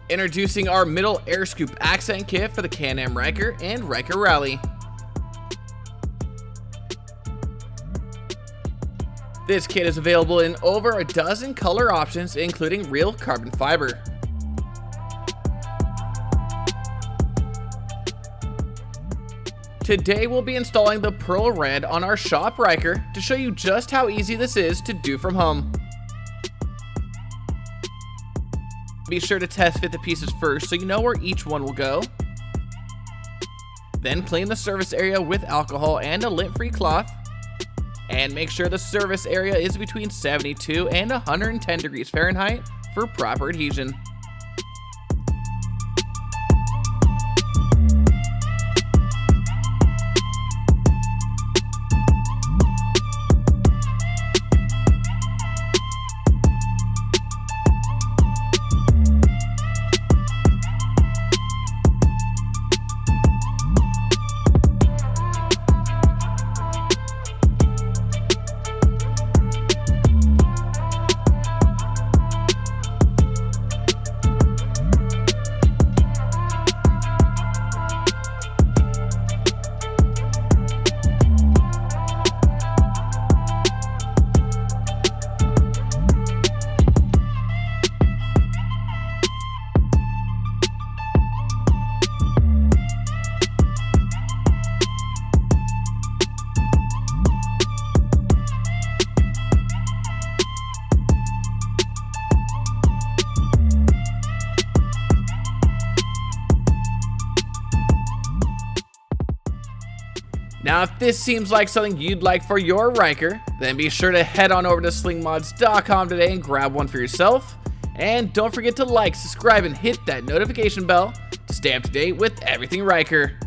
Introducing our middle air scoop accent kit for the Can-Am Ryker and Ryker Rally. This kit is available in over a dozen color options, including real carbon fiber. Today we'll be installing the Pearl Red on our shop Ryker to show you just how easy this is to do from home. Be sure to test fit the pieces first so you know where each one will go. Then clean the service area with alcohol and a lint-free cloth. And make sure the service area is between 72 and 110 degrees Fahrenheit for proper adhesion. Now, if this seems like something you'd like for your Ryker, then be sure to head on over to slingmods.com today and grab one for yourself. And don't forget to like, subscribe, and hit that notification bell to stay up to date with everything Ryker.